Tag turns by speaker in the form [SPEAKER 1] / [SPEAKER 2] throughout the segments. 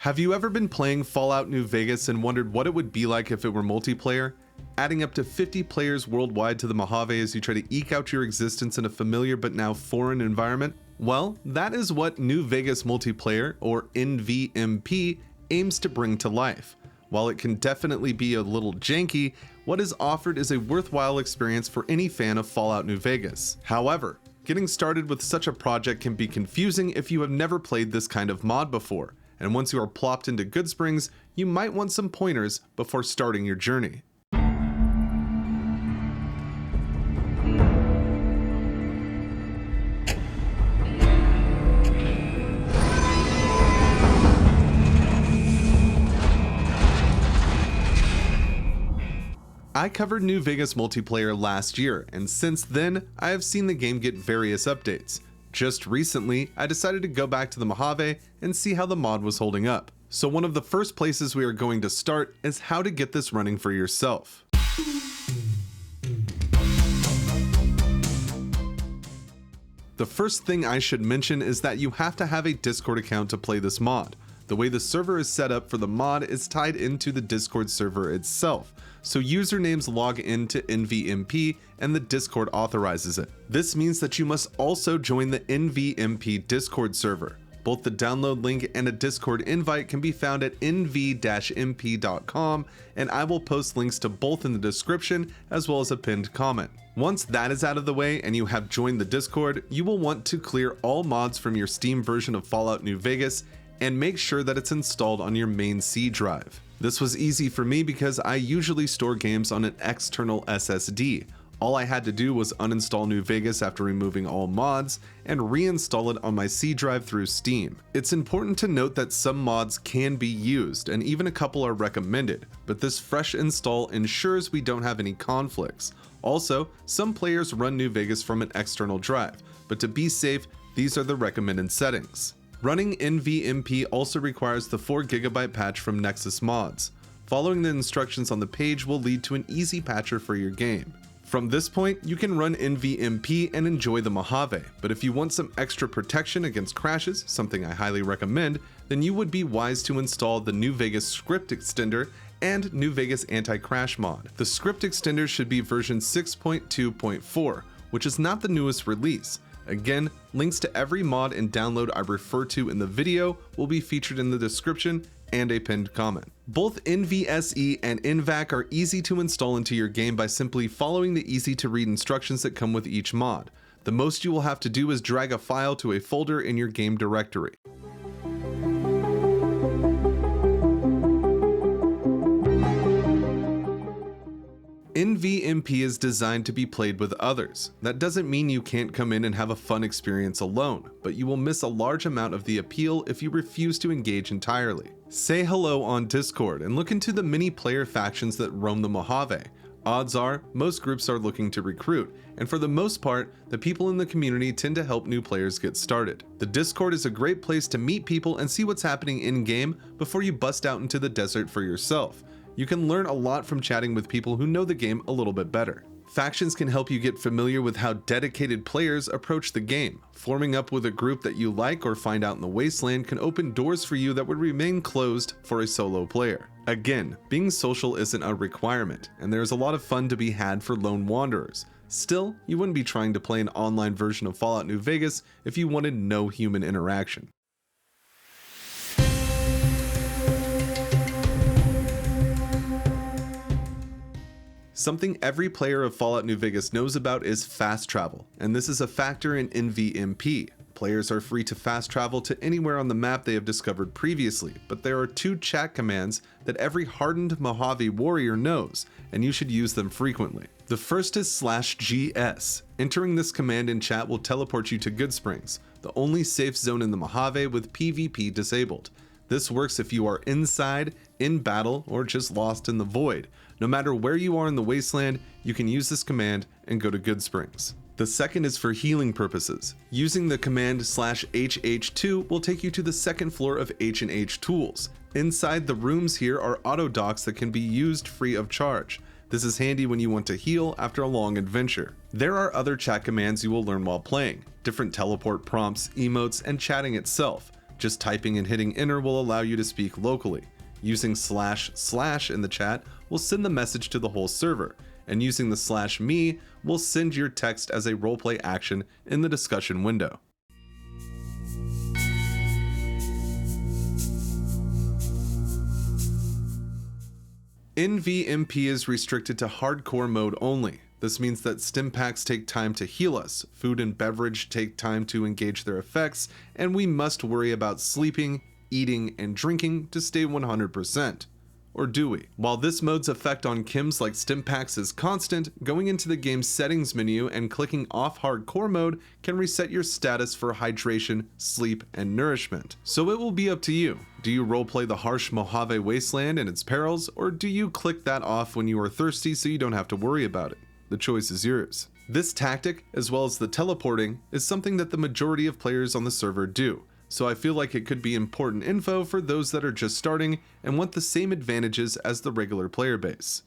[SPEAKER 1] Have you ever been playing Fallout New Vegas and wondered what it would be like if it were multiplayer? Adding up to 50 players worldwide to the Mojave as you try to eke out your existence in a familiar but now foreign environment? Well, that is what New Vegas Multiplayer, or NVMP, aims to bring to life. While it can definitely be a little janky, what is offered is a worthwhile experience for any fan of Fallout New Vegas. However, getting started with such a project can be confusing if you have never played this kind of mod before, and once you are plopped into Goodsprings, you might want some pointers before starting your journey. I covered New Vegas Multiplayer last year, and since then, I have seen the game get various updates. Just recently, I decided to go back to the Mojave and see how the mod was holding up. So one of the first places we are going to start is how to get this running for yourself. The first thing I should mention is that you have to have a Discord account to play this mod. The way the server is set up for the mod is tied into the Discord server itself, so usernames log into NVMP and the Discord authorizes it. This means that you must also join the NVMP Discord server. Both the download link and a Discord invite can be found at nv-mp.com, and I will post links to both in the description as well as a pinned comment. Once that is out of the way and you have joined the Discord, you will want to clear all mods from your Steam version of Fallout New Vegas and make sure that it's installed on your main C drive. This was easy for me because I usually store games on an external SSD. All I had to do was uninstall New Vegas after removing all mods and reinstall it on my C drive through Steam. It's important to note that some mods can be used and even a couple are recommended, but this fresh install ensures we don't have any conflicts. Also, some players run New Vegas from an external drive, but to be safe, these are the recommended settings. Running NVMP also requires the 4GB patch from Nexus Mods. Following the instructions on the page will lead to an easy patcher for your game. From this point, you can run NVMP and enjoy the Mojave, but if you want some extra protection against crashes, something I highly recommend, then you would be wise to install the New Vegas script extender and New Vegas anti-crash mod. The script extender should be version 6.2.4, which is not the newest release. Again, links to every mod and download I refer to in the video will be featured in the description and a pinned comment. Both NVSE and NVAC are easy to install into your game by simply following the easy to read instructions that come with each mod. The most you will have to do is drag a file to a folder in your game directory. NVMP is designed to be played with others. That doesn't mean you can't come in and have a fun experience alone, but you will miss a large amount of the appeal if you refuse to engage entirely. Say hello on Discord and look into the many player factions that roam the Mojave. Odds are, most groups are looking to recruit, and for the most part, the people in the community tend to help new players get started. The Discord is a great place to meet people and see what's happening in-game before you bust out into the desert for yourself. You can learn a lot from chatting with people who know the game a little bit better. Factions can help you get familiar with how dedicated players approach the game. Forming up with a group that you like or find out in the wasteland can open doors for you that would remain closed for a solo player. Again, being social isn't a requirement, and there's a lot of fun to be had for lone wanderers. Still, you wouldn't be trying to play an online version of Fallout New Vegas if you wanted no human interaction. Something every player of Fallout New Vegas knows about is fast travel, and this is a factor in NVMP. Players are free to fast travel to anywhere on the map they have discovered previously, but there are two chat commands that every hardened Mojave warrior knows, and you should use them frequently. The first is /GS. Entering this command in chat will teleport you to Goodsprings, the only safe zone in the Mojave with PvP disabled. This works if you are inside, in battle, or just lost in the void. No matter where you are in the wasteland, you can use this command and go to Goodsprings. The second is for healing purposes. Using the command /HH2 will take you to the second floor of H&H Tools. Inside the rooms here are auto docks that can be used free of charge. This is handy when you want to heal after a long adventure. There are other chat commands you will learn while playing, different teleport prompts, emotes, and chatting itself. Just typing and hitting enter will allow you to speak locally. Using // in the chat will send the message to the whole server, and using the /me will send your text as a roleplay action in the discussion window. NVMP is restricted to hardcore mode only. This means that stim packs take time to heal us, food and beverage take time to engage their effects, and we must worry about sleeping, eating, and drinking to stay 100%. Or do we? While this mode's effect on chems like stim packs is constant, going into the game's settings menu and clicking off hardcore mode can reset your status for hydration, sleep, and nourishment. So it will be up to you. Do you roleplay the harsh Mojave wasteland and its perils, or do you click that off when you are thirsty so you don't have to worry about it? The choice is yours. This tactic, as well as the teleporting, is something that the majority of players on the server do, so I feel like it could be important info for those that are just starting and want the same advantages as the regular player base.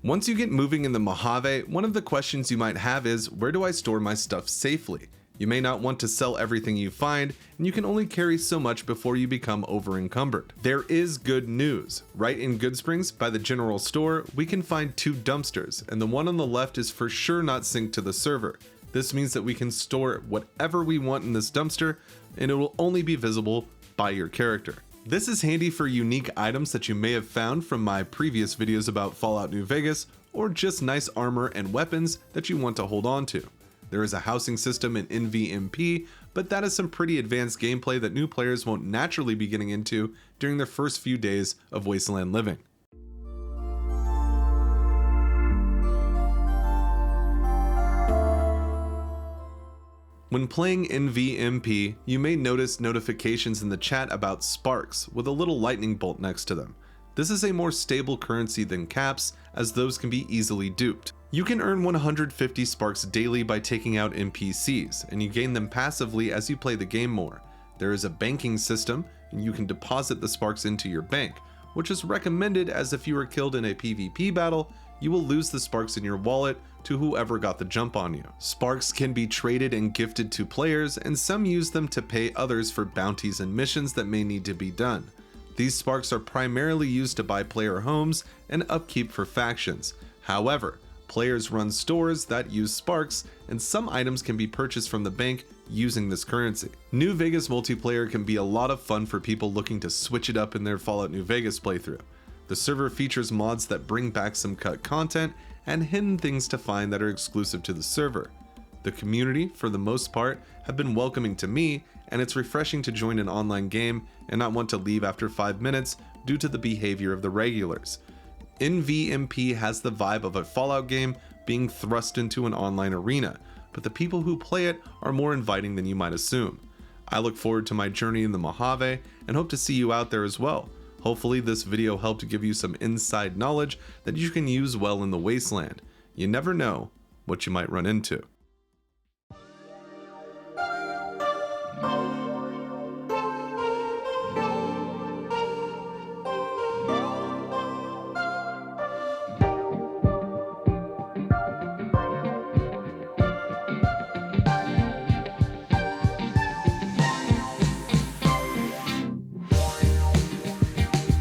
[SPEAKER 1] Once you get moving in the Mojave, one of the questions you might have is, where do I store my stuff safely? You may not want to sell everything you find, and you can only carry so much before you become over-encumbered. There is good news. Right in Goodsprings, by the general store, we can find 2 dumpsters, and the one on the left is for sure not synced to the server. This means that we can store whatever we want in this dumpster, and it will only be visible by your character. This is handy for unique items that you may have found from my previous videos about Fallout New Vegas, or just nice armor and weapons that you want to hold on to. There is a housing system in NVMP, but that is some pretty advanced gameplay that new players won't naturally be getting into during their first few days of Wasteland living. When playing NVMP, you may notice notifications in the chat about sparks with a little lightning bolt next to them. This is a more stable currency than caps, as those can be easily duped. You can earn 150 sparks daily by taking out NPCs, and you gain them passively as you play the game more. There is a banking system, and you can deposit the sparks into your bank, which is recommended as if you were killed in a PvP battle, you will lose the sparks in your wallet to whoever got the jump on you. Sparks can be traded and gifted to players, and some use them to pay others for bounties and missions that may need to be done. These sparks are primarily used to buy player homes and upkeep for factions. However, players run stores that use sparks, and some items can be purchased from the bank using this currency. New Vegas multiplayer can be a lot of fun for people looking to switch it up in their Fallout New Vegas playthrough. The server features mods that bring back some cut content and hidden things to find that are exclusive to the server. The community, for the most part, have been welcoming to me, and it's refreshing to join an online game and not want to leave after 5 minutes due to the behavior of the regulars. NVMP has the vibe of a Fallout game being thrust into an online arena, but the people who play it are more inviting than you might assume. I look forward to my journey in the Mojave and hope to see you out there as well. Hopefully this video helped to give you some inside knowledge that you can use well in the Wasteland. You never know what you might run into.